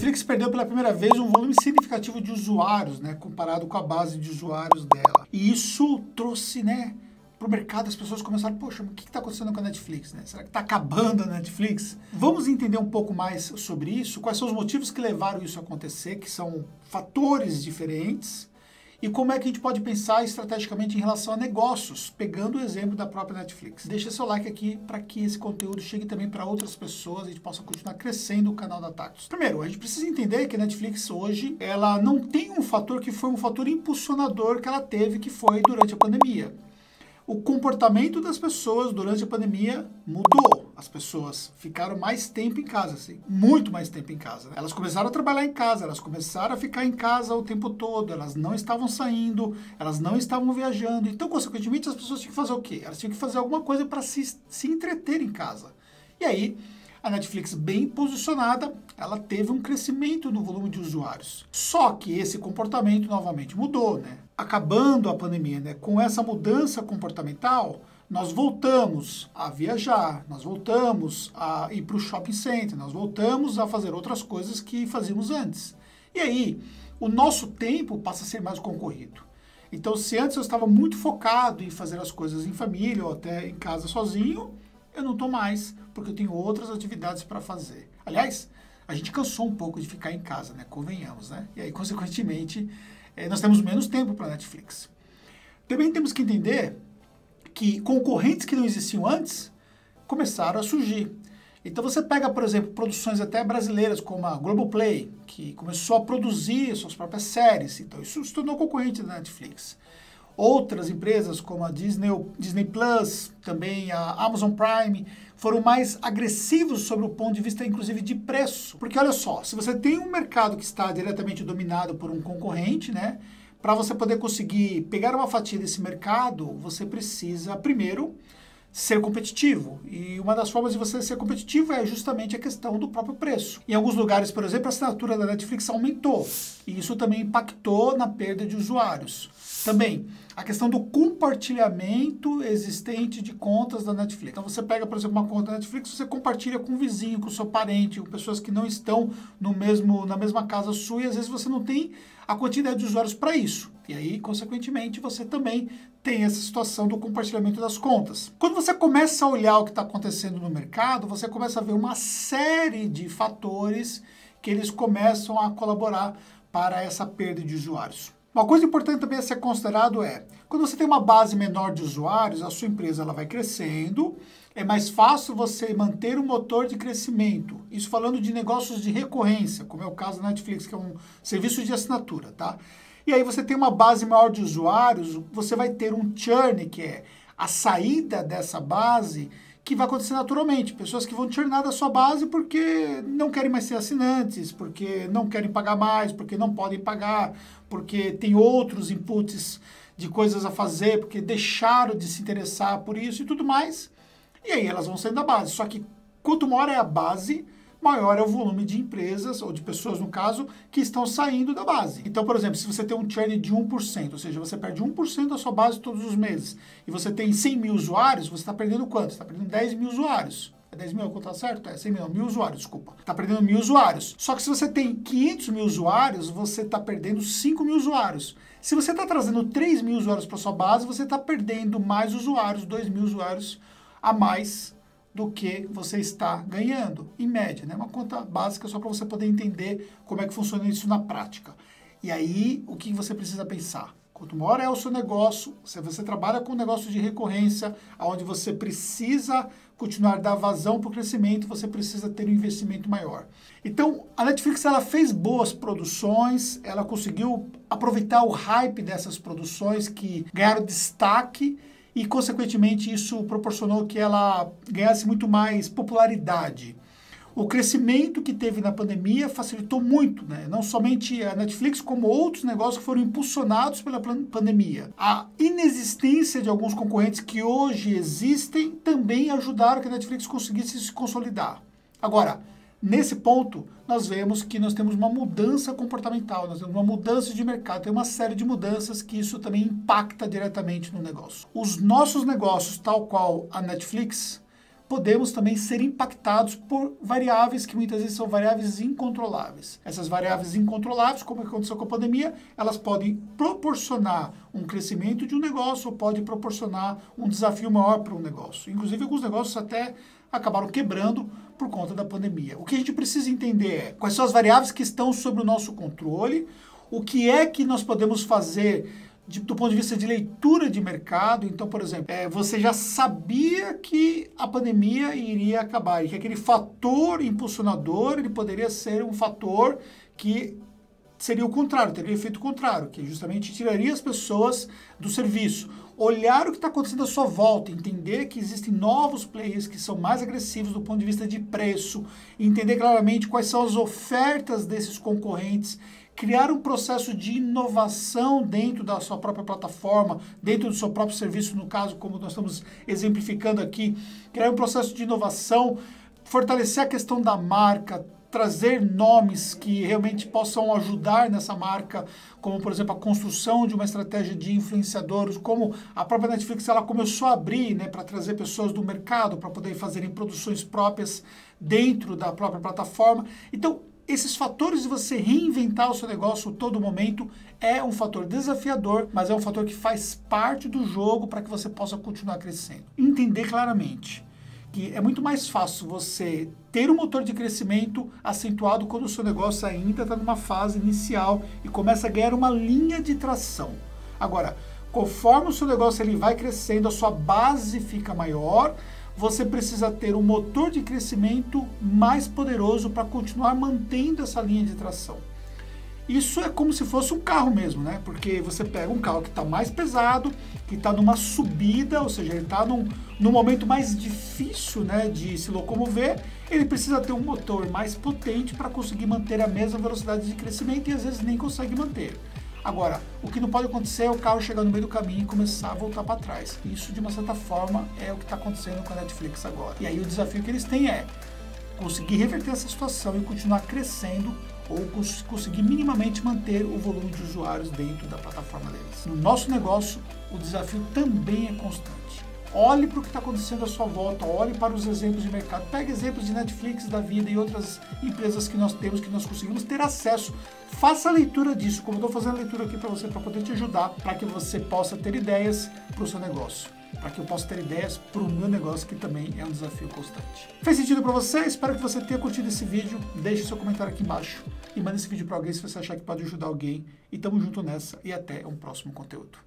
Netflix perdeu pela primeira vez um volume significativo de usuários, né, comparado com a base de usuários dela. E isso trouxe, né, para o mercado, as pessoas começaram, poxa, mas o que está acontecendo com a Netflix, né? Será que está acabando a Netflix? Vamos entender um pouco mais sobre isso, quais são os motivos que levaram isso a acontecer, que são fatores diferentes, e como é que a gente pode pensar estrategicamente em relação a negócios, pegando o exemplo da própria Netflix. Deixa seu like aqui para que esse conteúdo chegue também para outras pessoas e a gente possa continuar crescendo o canal da Tactus. Primeiro, a gente precisa entender que a Netflix hoje, ela não tem um fator que foi um fator impulsionador que ela teve, que foi durante a pandemia. O comportamento das pessoas durante a pandemia mudou. As pessoas ficaram mais tempo em casa, assim, muito mais tempo em casa, né? Elas começaram a trabalhar em casa, elas começaram a ficar em casa o tempo todo, elas não estavam saindo, elas não estavam viajando. Então, consequentemente, as pessoas tinham que fazer o quê? Elas tinham que fazer alguma coisa para se entreter em casa. E aí, a Netflix, bem posicionada, ela teve um crescimento no volume de usuários. Só que esse comportamento novamente mudou, né? Acabando a pandemia, né? Com essa mudança comportamental, nós voltamos a viajar, nós voltamos a ir para o shopping center, nós voltamos a fazer outras coisas que fazíamos antes. E aí, o nosso tempo passa a ser mais concorrido. Então, se antes eu estava muito focado em fazer as coisas em família ou até em casa sozinho, eu não estou mais, porque eu tenho outras atividades para fazer. Aliás, a gente cansou um pouco de ficar em casa, né? Convenhamos, né? E aí, consequentemente, nós temos menos tempo para a Netflix. Também temos que entender que concorrentes que não existiam antes começaram a surgir. Então você pega, por exemplo, produções até brasileiras, como a Globoplay, que começou a produzir suas próprias séries. Então isso se tornou concorrente da Netflix. Outras empresas, como a Disney Plus, também a Amazon Prime, foram mais agressivos sobre o ponto de vista, inclusive, de preço. Porque, olha só, se você tem um mercado que está diretamente dominado por um concorrente, né, para você poder conseguir pegar uma fatia desse mercado, você precisa, primeiro, ser competitivo. E uma das formas de você ser competitivo é justamente a questão do próprio preço. Em alguns lugares, por exemplo, a assinatura da Netflix aumentou. E isso também impactou na perda de usuários. Também, a questão do compartilhamento existente de contas da Netflix. Então você pega, por exemplo, uma conta da Netflix, você compartilha com um vizinho, com o seu parente, com pessoas que não estão na mesma casa sua, e às vezes você não tem a quantidade de usuários para isso. E aí, consequentemente, você também tem essa situação do compartilhamento das contas. Quando você começa a olhar o que está acontecendo no mercado, você começa a ver uma série de fatores que eles começam a colaborar para essa perda de usuários. Uma coisa importante também a ser considerado é, quando você tem uma base menor de usuários, a sua empresa ela vai crescendo, é mais fácil você manter um motor de crescimento. Isso falando de negócios de recorrência, como é o caso da Netflix, que é um serviço de assinatura, tá? E aí você tem uma base maior de usuários, você vai ter um churn, que é a saída dessa base, que vai acontecer naturalmente. Pessoas que vão churnar da sua base porque não querem mais ser assinantes, porque não querem pagar mais, porque não podem pagar, porque tem outros inputs de coisas a fazer, porque deixaram de se interessar por isso e tudo mais. E aí elas vão saindo da base. Só que quanto maior é a base, maior é o volume de empresas, ou de pessoas, no caso, que estão saindo da base. Então, por exemplo, se você tem um churn de 1%, ou seja, você perde 1% da sua base todos os meses, e você tem 100 mil usuários, você está perdendo quanto? Você está perdendo 10 mil usuários. É 10 mil, tá certo? É 100 mil, 1.000 usuários, desculpa. Está perdendo 1.000 usuários. Só que se você tem 500 mil usuários, você está perdendo 5 mil usuários. Se você está trazendo 3 mil usuários para sua base, você está perdendo mais usuários, 2 mil usuários a mais do que você está ganhando, em média, né? Uma conta básica só para você poder entender como é que funciona isso na prática. E aí, o que você precisa pensar? Quanto maior é o seu negócio, se você trabalha com um negócio de recorrência, onde você precisa continuar a dar vazão para o crescimento, você precisa ter um investimento maior. Então, a Netflix ela fez boas produções, ela conseguiu aproveitar o hype dessas produções que ganharam destaque, e, consequentemente, isso proporcionou que ela ganhasse muito mais popularidade. O crescimento que teve na pandemia facilitou muito, né? Não somente a Netflix, como outros negócios que foram impulsionados pela pandemia. A inexistência de alguns concorrentes que hoje existem também ajudaram que a Netflix conseguisse se consolidar. Agora, nesse ponto, nós vemos que nós temos uma mudança comportamental, nós temos uma mudança de mercado, tem uma série de mudanças que isso também impacta diretamente no negócio. Os nossos negócios, tal qual a Netflix, podemos também ser impactados por variáveis que muitas vezes são variáveis incontroláveis. Essas variáveis incontroláveis, como aconteceu com a pandemia, elas podem proporcionar um crescimento de um negócio ou pode proporcionar um desafio maior para um negócio. Inclusive, alguns negócios até acabaram quebrando por conta da pandemia. O que a gente precisa entender é quais são as variáveis que estão sob o nosso controle, o que é que nós podemos fazer do ponto de vista de leitura de mercado. Então, por exemplo, você já sabia que a pandemia iria acabar e que aquele fator impulsionador ele poderia ser um fator que seria o contrário, teria o efeito contrário, que justamente tiraria as pessoas do serviço. Olhar o que está acontecendo à sua volta, entender que existem novos players que são mais agressivos do ponto de vista de preço, entender claramente quais são as ofertas desses concorrentes, criar um processo de inovação dentro da sua própria plataforma, dentro do seu próprio serviço, no caso, como nós estamos exemplificando aqui, criar um processo de inovação, fortalecer a questão da marca, trazer nomes que realmente possam ajudar nessa marca, como, por exemplo, a construção de uma estratégia de influenciadores, como a própria Netflix ela começou a abrir, né, para trazer pessoas do mercado, para poder fazerem produções próprias dentro da própria plataforma. Então, esses fatores de você reinventar o seu negócio a todo momento é um fator desafiador, mas é um fator que faz parte do jogo para que você possa continuar crescendo. Entender claramente que é muito mais fácil você ter um motor de crescimento acentuado quando o seu negócio ainda está numa fase inicial e começa a ganhar uma linha de tração. Agora, conforme o seu negócio ele vai crescendo, a sua base fica maior, você precisa ter um motor de crescimento mais poderoso para continuar mantendo essa linha de tração. Isso é como se fosse um carro mesmo, né? Porque você pega um carro que está mais pesado, que está numa subida, ou seja, ele está num momento mais difícil, né, de se locomover, ele precisa ter um motor mais potente para conseguir manter a mesma velocidade de crescimento e às vezes nem consegue manter. Agora, o que não pode acontecer é o carro chegar no meio do caminho e começar a voltar para trás. Isso, de uma certa forma, é o que está acontecendo com a Netflix agora. E aí o desafio que eles têm é conseguir reverter essa situação e continuar crescendo ou conseguir minimamente manter o volume de usuários dentro da plataforma deles. No nosso negócio, o desafio também é constante. Olhe para o que está acontecendo à sua volta, olhe para os exemplos de mercado, pegue exemplos de Netflix, da vida e outras empresas que nós temos, que nós conseguimos ter acesso. Faça a leitura disso, como eu estou fazendo a leitura aqui para você, para poder te ajudar, para que você possa ter ideias para o seu negócio, para que eu possa ter ideias para o meu negócio, que também é um desafio constante. Fez sentido para você? Espero que você tenha curtido esse vídeo. Deixe seu comentário aqui embaixo e mande esse vídeo para alguém se você achar que pode ajudar alguém. E tamo junto nessa e até um próximo conteúdo.